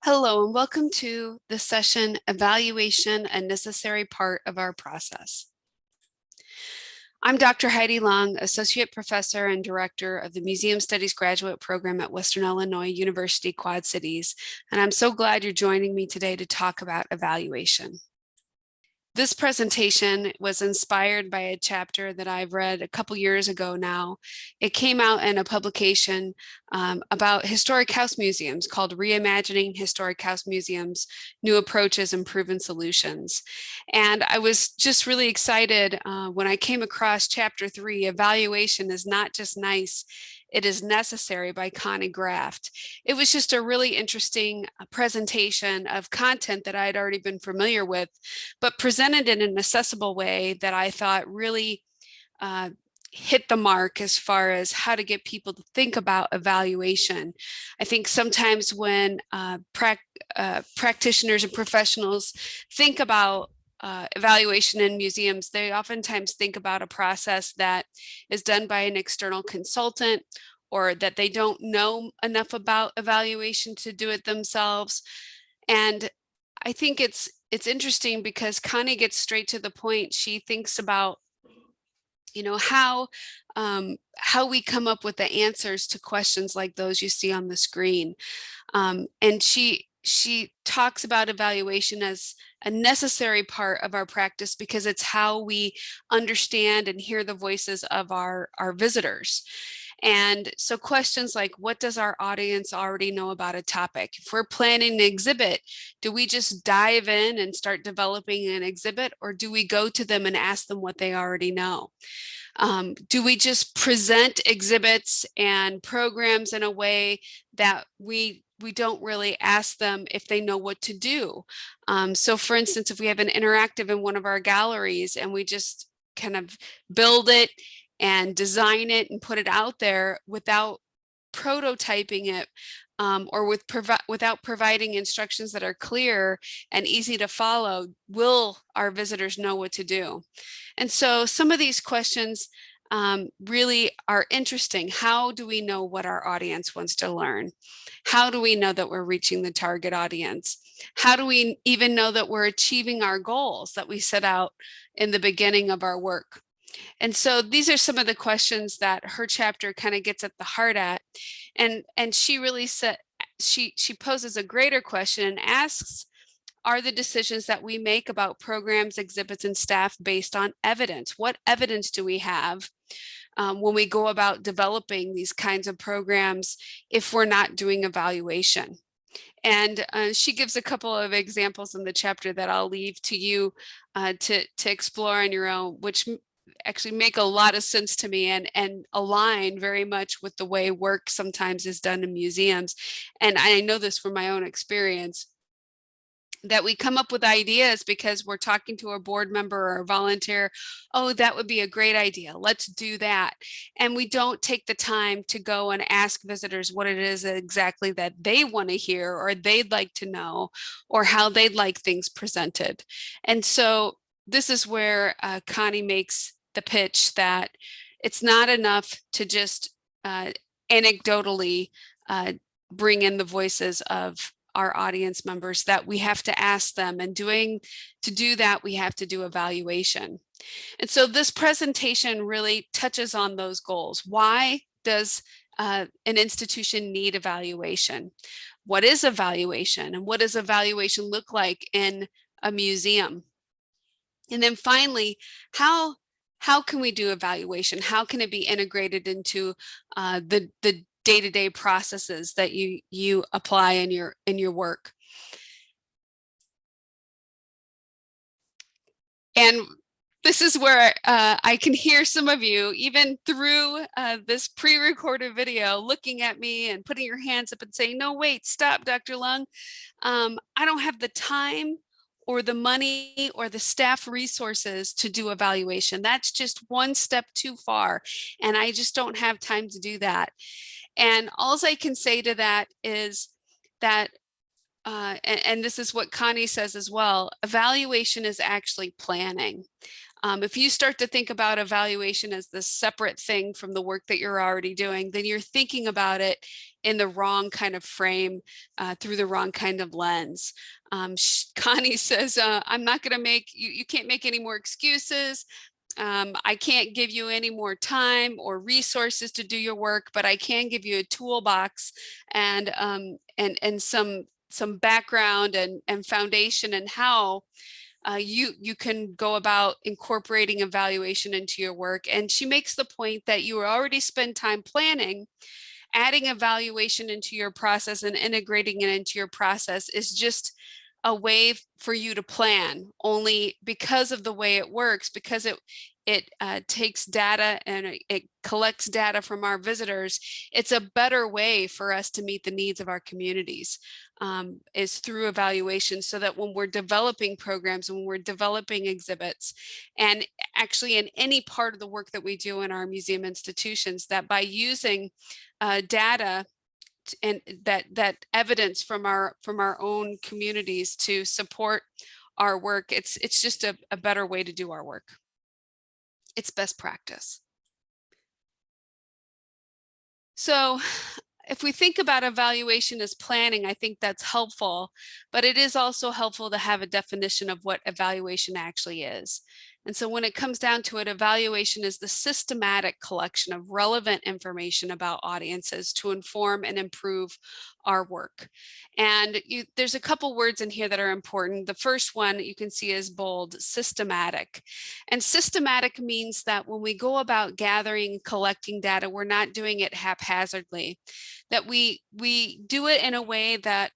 Hello and welcome to the session Evaluation, a Necessary Part of Our Process. I'm Dr. Heidi Long, Associate Professor and Director of the Museum Studies Graduate Program at Western Illinois University Quad Cities, and I'm so glad you're joining me today to talk about evaluation. This presentation was inspired by a chapter that I've read a couple years ago now. It came out in a publication about historic house museums called Reimagining Historic House Museums, New Approaches and Proven Solutions. And I was just really excited when I came across chapter 3, Evaluation is Not Just Nice, It is Necessary by Connie Graft. It was just a really interesting presentation of content that I had already been familiar with, but presented in an accessible way that I thought really hit the mark as far as how to get people to think about evaluation. I think sometimes when practitioners and professionals think about evaluation in museums, they oftentimes think about a process that is done by an external consultant, or that they don't know enough about evaluation to do it themselves. And I think it's interesting because Connie gets straight to the point. She thinks about, how we come up with the answers to questions like those you see on the screen. And she talks about evaluation as a necessary part of our practice because it's how we understand and hear the voices of our visitors. And so questions like, what does our audience already know about a topic? If we're planning an exhibit, do we just dive in and start developing an exhibit, or do we go to them and ask them what they already know? Do we just present exhibits and programs in a way that we don't really ask them if they know what to do? So for instance, if we have an interactive in one of our galleries and we just kind of build it and design it and put it out there without prototyping it, or without providing instructions that are clear and easy to follow, will our visitors know what to do? And so some of these questions really are interesting. How do we know what our audience wants to learn? How do we know that we're reaching the target audience? How do we even know that we're achieving our goals that we set out in the beginning of our work? And so these are some of the questions that her chapter kind of gets at the heart at. And she really said, she poses a greater question and asks, are the decisions that we make about programs, exhibits, and staff based on evidence? What evidence do we have when we go about developing these kinds of programs if we're not doing evaluation? And she gives a couple of examples in the chapter that I'll leave to you to explore on your own, which actually make a lot of sense to me and align very much with the way work sometimes is done in museums. And I know this from my own experience, that we come up with ideas because we're talking to a board member or a volunteer. Oh, that would be a great idea. Let's do that. And we don't take the time to go and ask visitors what it is exactly that they want to hear, or they'd like to know, or how they'd like things presented. And so this is where Connie makes the pitch that it's not enough to just anecdotally bring in the voices of our audience members, that we have to ask them, and to do that, we have to do evaluation. And so this presentation really touches on those goals. Why does an institution need evaluation? What is evaluation, and what does evaluation look like in a museum? And then finally, how can we do evaluation? How can it be integrated into the day-to-day processes that you apply in your work? And this is where I can hear some of you, even through this pre-recorded video, looking at me and putting your hands up and saying, no, wait, stop, Dr. Lung. I don't have the time or the money or the staff resources to do evaluation. That's just one step too far, and I just don't have time to do that. And all I can say to that is that and this is what Connie says as well, evaluation is actually planning. If you start to think about evaluation as this separate thing from the work that you're already doing, then you're thinking about it in the wrong kind of frame, through the wrong kind of lens. Connie says, I'm not going to make, you can't make any more excuses. I can't give you any more time or resources to do your work, but I can give you a toolbox and some background and foundation and how you can go about incorporating evaluation into your work. And she makes the point that you already spend time planning. Adding evaluation into your process and integrating it into your process is just a way for you to plan, only because of the way it works, because it takes data and it collects data from our visitors. It's a better way for us to meet the needs of our communities, is through evaluation, so that when we're developing programs, when we're developing exhibits, and actually in any part of the work that we do in our museum institutions, that by using data and that evidence from our own communities to support our work, it's just a better way to do our work. It's best practice. So if we think about evaluation as planning, I think that's helpful, but it is also helpful to have a definition of what evaluation actually is. And so when it comes down to it, evaluation is the systematic collection of relevant information about audiences to inform and improve our work. And there's a couple words in here that are important. The first one you can see is bold: systematic. And systematic means that when we go about gathering, collecting data, we're not doing it haphazardly, that we do it in a way that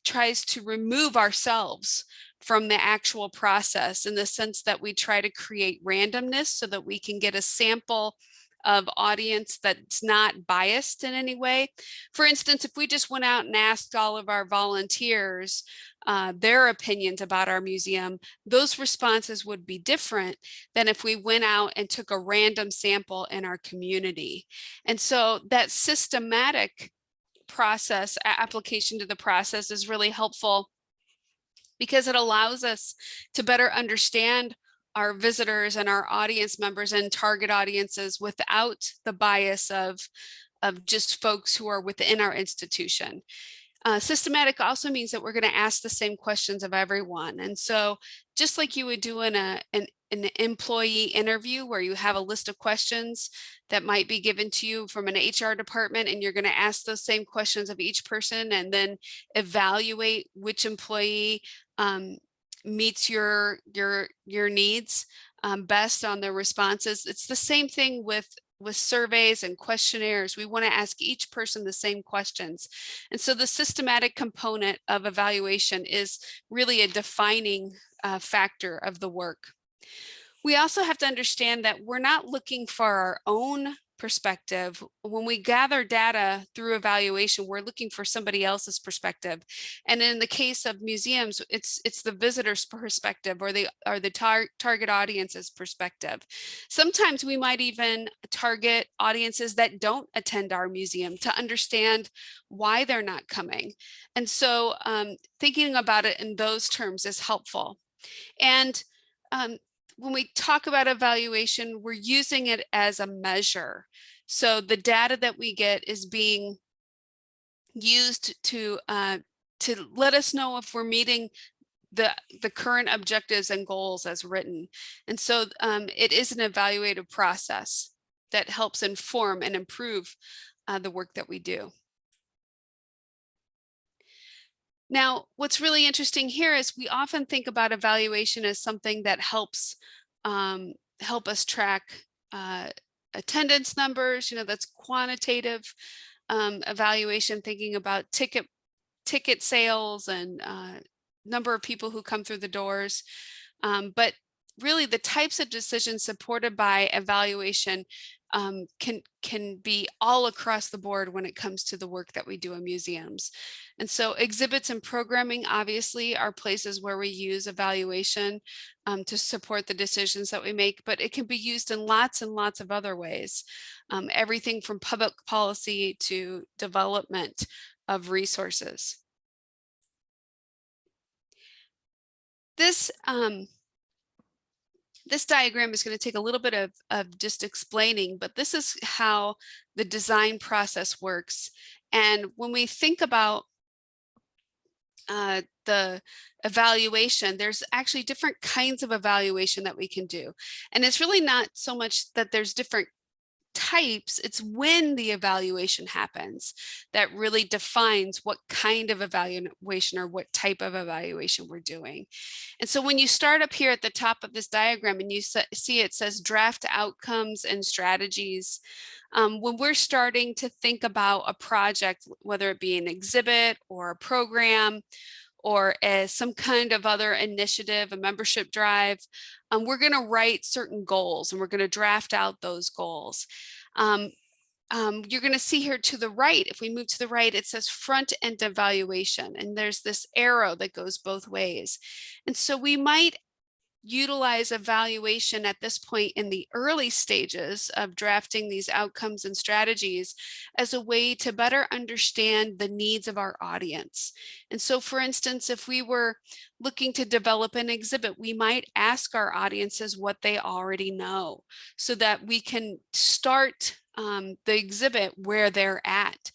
tries to remove ourselves from the actual process, in the sense that we try to create randomness so that we can get a sample of audience that's not biased in any way. For instance, if we just went out and asked all of our volunteers their opinions about our museum, those responses would be different than if we went out and took a random sample in our community. And so that systematic process, application to the process, is really helpful because it allows us to better understand our visitors and our audience members and target audiences without the bias of just folks who are within our institution. Systematic also means that we're going to ask the same questions of everyone. And so just like you would do in an employee interview, where you have a list of questions that might be given to you from an HR department, and you're going to ask those same questions of each person and then evaluate which employee meets your needs best on their responses. It's the same thing with surveys and questionnaires. We want to ask each person the same questions. And so the systematic component of evaluation is really a defining factor of the work. We also have to understand that we're not looking for our own perspective. When we gather data through evaluation, we're looking for somebody else's perspective. And in the case of museums, it's the visitor's perspective, or the target audience's perspective. Sometimes we might even target audiences that don't attend our museum to understand why they're not coming. And so thinking about it in those terms is helpful. And when we talk about evaluation, we're using it as a measure. So the data that we get is being used to let us know if we're meeting the current objectives and goals as written. And so it is an evaluative process that helps inform and improve the work that we do. Now, what's really interesting here is we often think about evaluation as something that helps help us track attendance numbers. That's quantitative evaluation, thinking about ticket sales and number of people who come through the doors. But really, the types of decisions supported by evaluation can be all across the board when it comes to the work that we do in museums. And so exhibits and programming obviously are places where we use evaluation to support the decisions that we make, but it can be used in lots and lots of other ways. Everything from public policy to development of resources. This this diagram is going to take a little bit of just explaining, but this is how the design process works. And when we think about the evaluation, there's actually different kinds of evaluation that we can do. And it's really not so much that there's different types, it's when the evaluation happens that really defines what kind of evaluation or what type of evaluation we're doing. And so when you start up here at the top of this diagram and you see it says draft outcomes and strategies, when we're starting to think about a project, whether it be an exhibit or a program or as some kind of other initiative, a membership drive, we're going to write certain goals and we're going to draft out those goals. You're going to see here to the right, if we move to the right, it says front end evaluation, and there's this arrow that goes both ways. And so we might utilize evaluation at this point in the early stages of drafting these outcomes and strategies as a way to better understand the needs of our audience. And so, for instance, if we were looking to develop an exhibit, we might ask our audiences what they already know so that we can start the exhibit where they're at.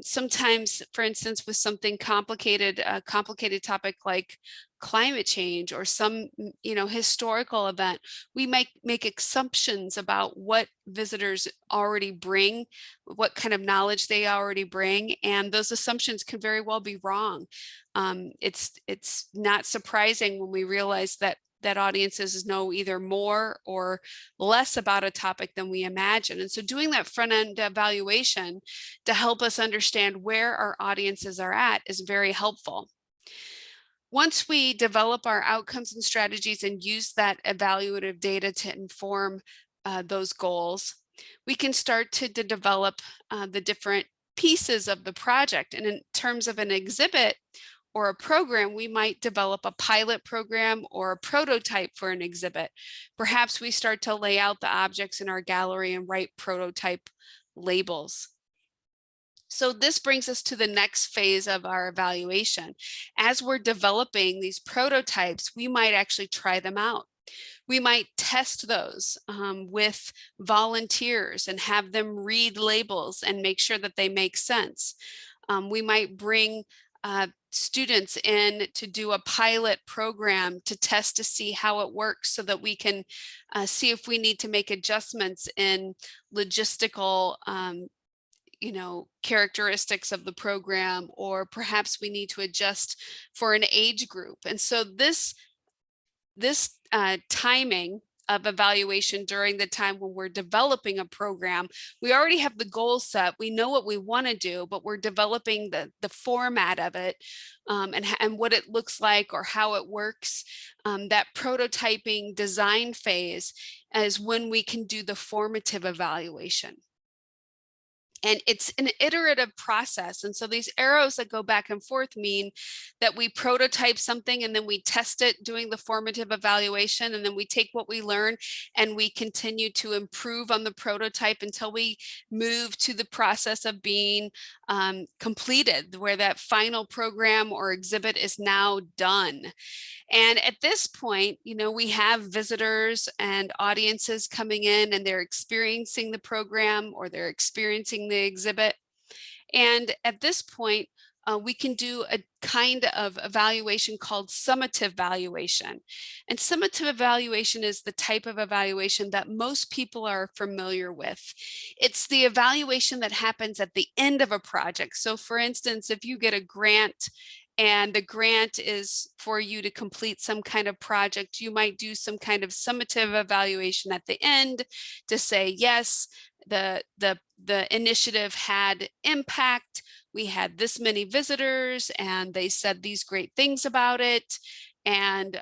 Sometimes, for instance, with something complicated, a complicated topic like climate change or some historical event, we might make assumptions about what visitors already bring, what kind of knowledge they already bring, and those assumptions can very well be wrong. It's not surprising when we realize that audiences know either more or less about a topic than we imagine. And so doing that front end evaluation to help us understand where our audiences are at is very helpful. Once we develop our outcomes and strategies and use that evaluative data to inform those goals, we can start to develop the different pieces of the project. And in terms of an exhibit or a program, we might develop a pilot program or a prototype for an exhibit. Perhaps we start to lay out the objects in our gallery and write prototype labels. So this brings us to the next phase of our evaluation. As we're developing these prototypes, we might actually try them out. We might test those with volunteers and have them read labels and make sure that they make sense. We might bring students in to do a pilot program to test to see how it works so that we can see if we need to make adjustments in logistical characteristics of the program, or perhaps we need to adjust for an age group. And so this timing of evaluation during the time when we're developing a program, we already have the goal set, we know what we want to do, but we're developing the format of it and what it looks like or how it works. That prototyping design phase is when we can do the formative evaluation. And it's an iterative process. And so these arrows that go back and forth mean that we prototype something and then we test it doing the formative evaluation. And then we take what we learn and we continue to improve on the prototype until we move to the process of being completed, where that final program or exhibit is now done. And at this point, we have visitors and audiences coming in and they're experiencing the program or they're experiencing the exhibit. And at this point, we can do a kind of evaluation called summative evaluation. And summative evaluation is the type of evaluation that most people are familiar with. It's the evaluation that happens at the end of a project. So for instance, if you get a grant and the grant is for you to complete some kind of project, you might do some kind of summative evaluation at the end to say, yes, the initiative had impact. We had this many visitors and they said these great things about it. And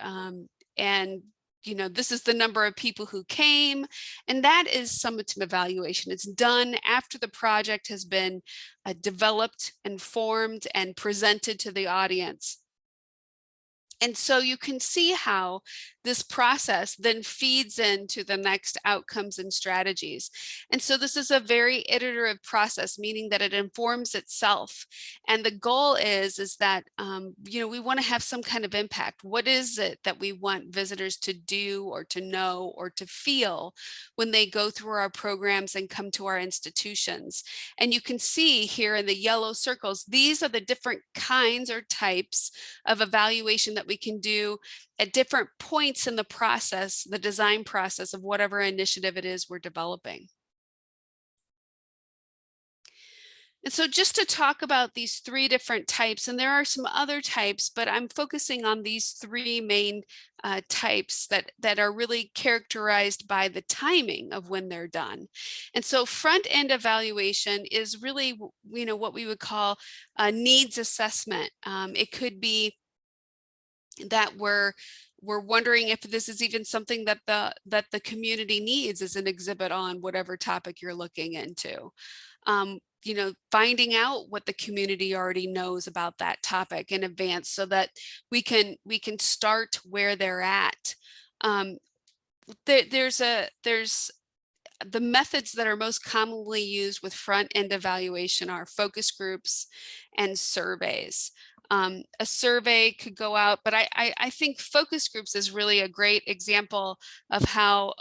this is the number of people who came. And that is summative evaluation. It's done after the project has been developed and formed and presented to the audience. And so you can see how this process then feeds into the next outcomes and strategies. And so this is a very iterative process, meaning that it informs itself. And the goal is that, we want to have some kind of impact. What is it that we want visitors to do or to know or to feel when they go through our programs and come to our institutions? And you can see here in the yellow circles, these are the different kinds or types of evaluation that we can do at different points in the process, the design process of whatever initiative it is we're developing. And so just to talk about these three different types, and there are some other types, but I'm focusing on these three main types that are really characterized by the timing of when they're done. And so front end evaluation is really, what we would call a needs assessment. It could be that we're wondering if this is even something that the community needs as an exhibit on whatever topic you're looking into. Finding out what the community already knows about that topic in advance so that we can start where they're at. Um, there's the methods that are most commonly used with front end evaluation are focus groups and surveys. A survey could go out, but I think focus groups is really a great example of how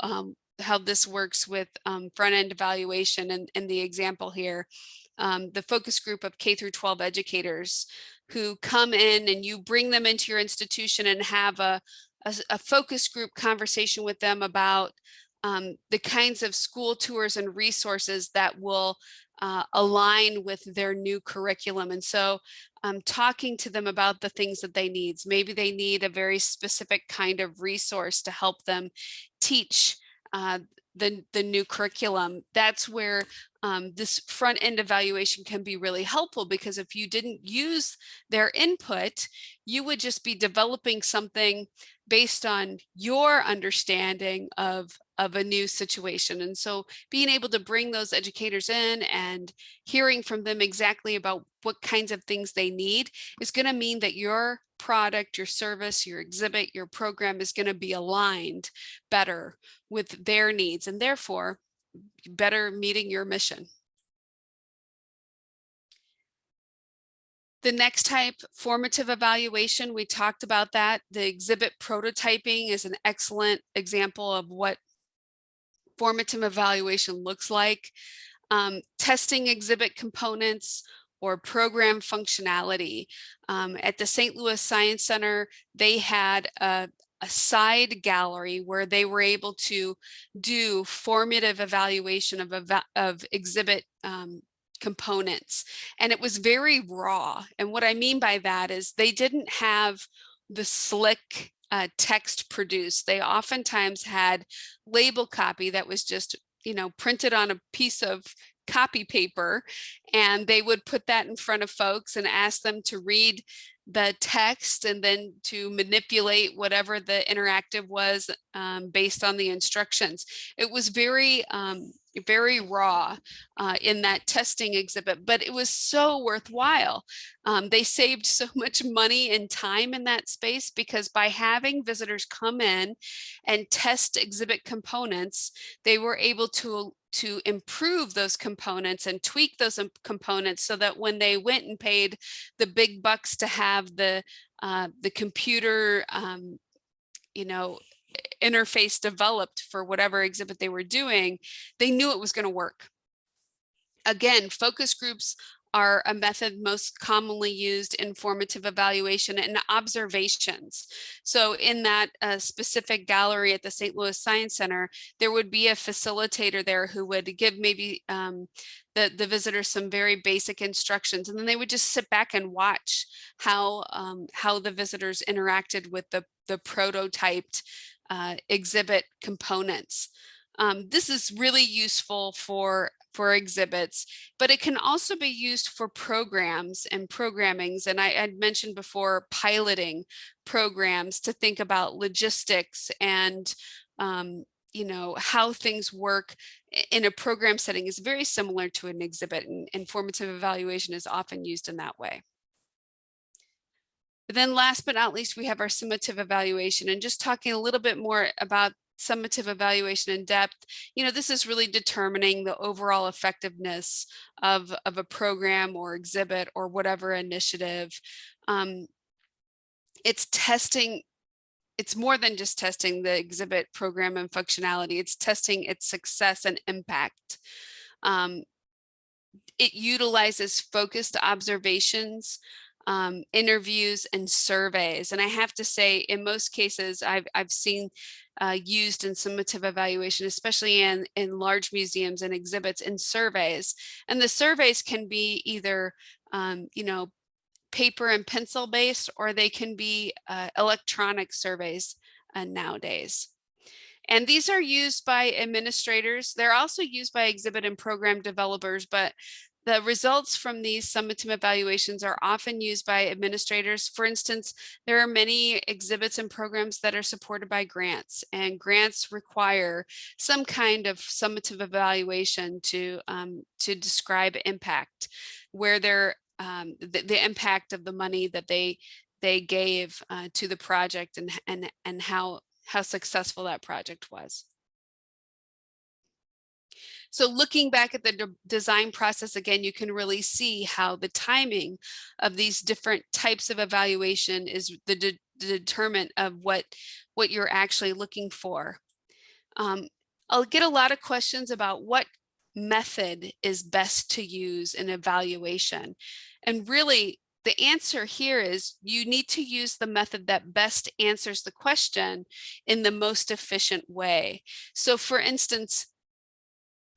this works with front end evaluation. And in the example here, the focus group of K through 12 educators who come in and you bring them into your institution and have a focus group conversation with them about the kinds of school tours and resources that will align with their new curriculum. And so talking to them about the things that they need. Maybe they need a very specific kind of resource to help them teach the new curriculum. That's where this front end evaluation can be really helpful, because if you didn't use their input, you would just be developing something based on your understanding of a new situation. And so being able to bring those educators in and hearing from them exactly about what kinds of things they need is going to mean that your product, your service, your exhibit, your program is going to be aligned better with their needs and therefore better meeting your mission. The next type, formative evaluation, we talked about that. The exhibit prototyping is an excellent example of what formative evaluation looks like. Testing exhibit components or program functionality. At the St. Louis Science Center, they had a side gallery where they were able to do formative evaluation of exhibit components. And it was very raw. And what I mean by that is they didn't have the slick text produced. They oftentimes had label copy that was just, printed on a piece of copy paper, and they would put that in front of folks and ask them to read the text and then to manipulate whatever the interactive was based on the instructions. It was very raw in that testing exhibit, but it was so worthwhile. They saved so much money and time in that space, because by having visitors come in and test exhibit components, they were able to improve those components and tweak those components so that when they went and paid the big bucks to have the computer interface developed for whatever exhibit they were doing, they knew it was going to work. Again, focus groups are a method most commonly used in formative evaluation and observations. So in that specific gallery at the St. Louis Science Center, there would be a facilitator there who would give maybe the visitors some very basic instructions, and then they would just sit back and watch how the visitors interacted with the prototyped exhibit components. This is really useful for exhibits, but it can also be used for programs and programmings. And I'd mentioned before piloting programs to think about logistics and how things work in a program setting is very similar to an exhibit, and formative evaluation is often used in that way. Then last but not least, we have our summative evaluation, and just talking a little bit more about summative evaluation in depth. This is really determining the overall effectiveness of a program or exhibit or whatever initiative. Um, it's testing, it's more than just testing the exhibit program and functionality, it's testing its success and impact. Um, it utilizes focused observations, interviews, and surveys. And I have to say, in most cases, I've seen used in summative evaluation, especially in large museums and exhibits, in surveys. And the surveys can be either, paper and pencil based, or they can be electronic surveys nowadays. And these are used by administrators. They're also used by exhibit and program developers, but the results from these summative evaluations are often used by administrators. For instance, there are many exhibits and programs that are supported by grants, and grants require some kind of summative evaluation to describe impact, where the impact of the money that they gave to the project, and how successful that project was. So looking back at the design process again, you can really see how the timing of these different types of evaluation is the determinant of what you're actually looking for. I'll get a lot of questions about what method is best to use in evaluation. And really, the answer here is you need to use the method that best answers the question in the most efficient way. So for instance,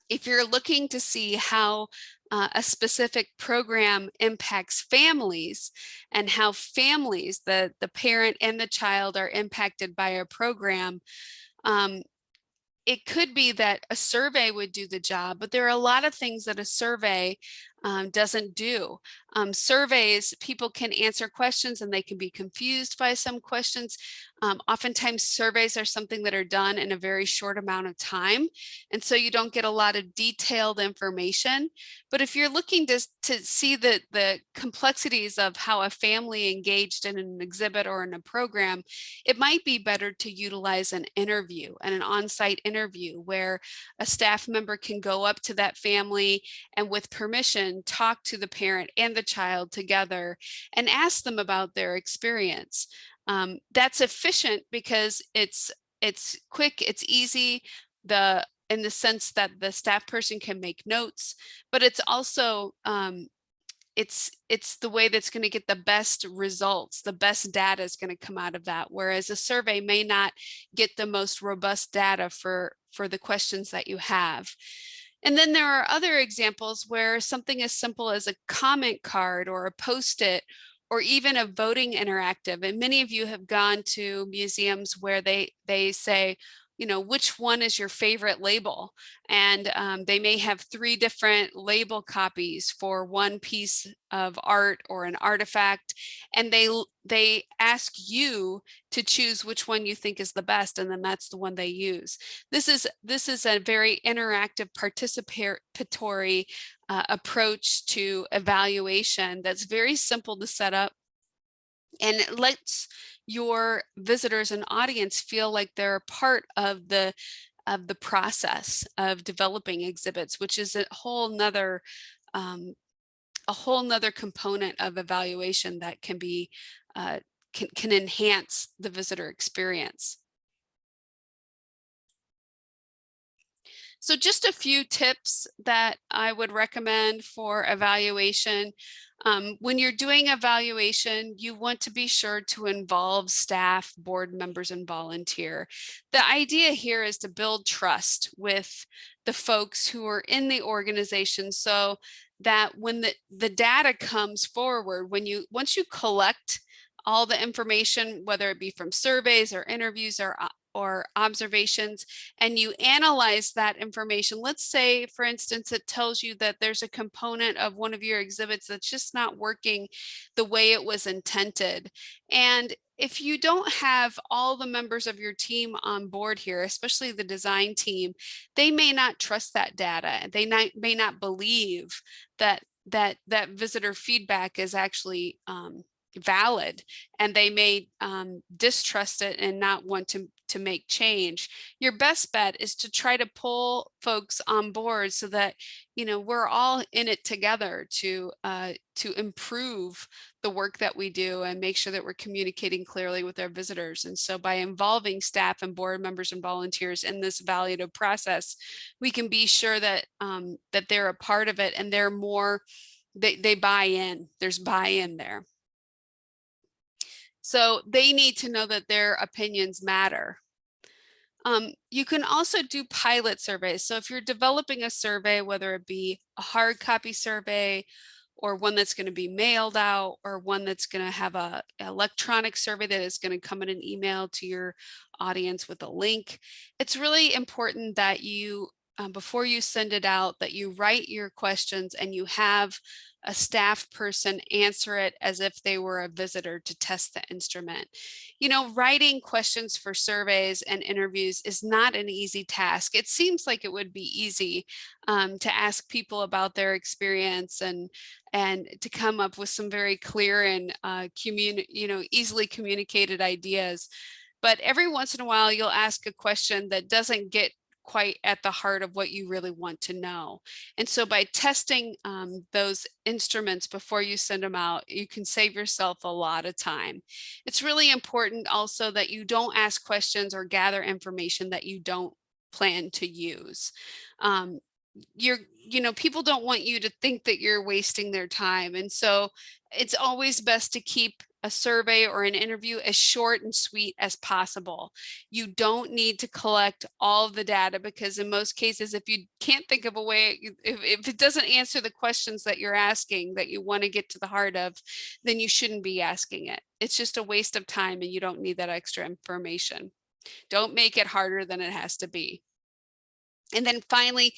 if you're looking to see how a specific program impacts families, and how families, the parent and the child, are impacted by a program, it could be that a survey would do the job, but there are a lot of things that a survey doesn't do. Surveys, people can answer questions and they can be confused by some questions. Oftentimes surveys are something that are done in a very short amount of time, and so you don't get a lot of detailed information. But if you're looking to see the complexities of how a family engaged in an exhibit or in a program, it might be better to utilize an interview, and an on-site interview, where a staff member can go up to that family and, with permission, talk to the parent and the child together and ask them about their experience. That's efficient because it's quick, it's easy, in the sense that the staff person can make notes, but it's also it's the way that's going to get the best results. The best data is going to come out of that, whereas a survey may not get the most robust data for the questions that you have. And then there are other examples where something as simple as a comment card or a post-it, or even a voting interactive. And many of you have gone to museums where they say, which one is your favorite label? And they may have 3 different label copies for one piece of art or an artifact. And they ask you to choose which one you think is the best, and then that's the one they use. This is a very interactive, participatory approach to evaluation that's very simple to set up, and it lets your visitors and audience feel like they're a part of the process of developing exhibits, which is a whole nother component of evaluation that can be can enhance the visitor experience. So just a few tips that I would recommend for evaluation. When you're doing evaluation, you want to be sure to involve staff, board members, and volunteer. The idea here is to build trust with the folks who are in the organization, so that when the data comes forward, once you collect all the information, whether it be from surveys or interviews or observations, and you analyze that information. Let's say, for instance, it tells you that there's a component of one of your exhibits that's just not working the way it was intended. And if you don't have all the members of your team on board here, especially the design team, they may not trust that data. They may not believe that visitor feedback is actually valid, and they may distrust it and not want to make change. Your best bet is to try to pull folks on board so that we're all in it together to improve the work that we do and make sure that we're communicating clearly with our visitors. And so by involving staff and board members and volunteers in this evaluative process, we can be sure that that they're a part of it, and they're more they buy in. There's buy-in there. So they need to know that their opinions matter. You can also do pilot surveys. So if you're developing a survey, whether it be a hard copy survey or one that's going to be mailed out, or one that's going to have an electronic survey that is going to come in an email to your audience with a link, it's really important that you, before you send it out, that you write your questions and you have a staff person answer it as if they were a visitor to test the instrument. Writing questions for surveys and interviews is not an easy task. It seems like it would be easy to ask people about their experience and to come up with some very clear and easily communicated ideas. But every once in a while, you'll ask a question that doesn't get quite at the heart of what you really want to know. And so by testing those instruments before you send them out, you can save yourself a lot of time. It's really important also that you don't ask questions or gather information that you don't plan to use. People don't want you to think that you're wasting their time. And so it's always best to keep a survey or an interview as short and sweet as possible. You don't need to collect all of the data, because in most cases, if you can't think of a way, if it doesn't answer the questions that you're asking that you want to get to the heart of, then you shouldn't be asking it. It's just a waste of time, and you don't need that extra information. Don't make it harder than it has to be. And then finally,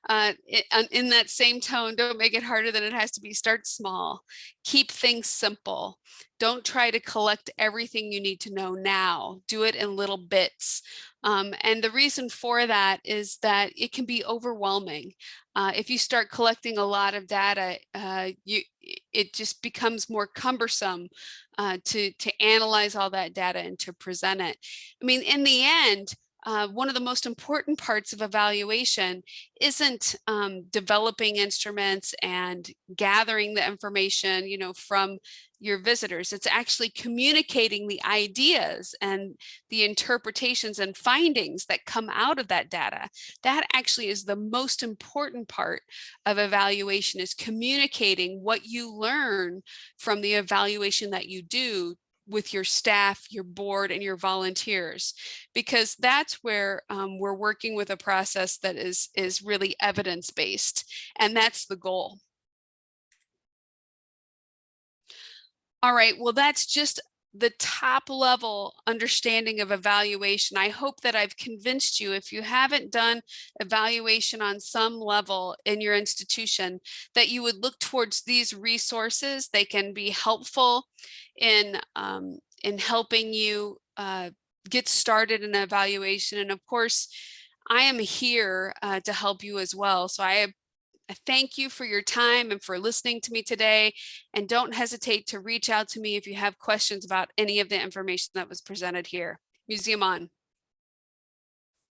in that same tone, don't make it harder than it has to be. Start small. Keep things simple. Don't try to collect everything you need to know now. Do it in little bits. And the reason for that is that it can be overwhelming. If you start collecting a lot of data, it just becomes more cumbersome to analyze all that data and to present it. I mean, in the end, one of the most important parts of evaluation isn't developing instruments and gathering the information, from your visitors. It's actually communicating the ideas and the interpretations and findings that come out of that data. That actually is the most important part of evaluation, is communicating what you learn from the evaluation that you do with your staff, your board, and your volunteers, because that's where we're working with a process that is really evidence-based, and that's the goal. All right, well, that's just the top level understanding of evaluation. I hope that I've convinced you, if you haven't done evaluation on some level in your institution, that you would look towards these resources. They can be helpful in helping you get started in evaluation. And of course, I am here to help you as well. So I thank you for your time and for listening to me today. And don't hesitate to reach out to me if you have questions about any of the information that was presented here. Museum on.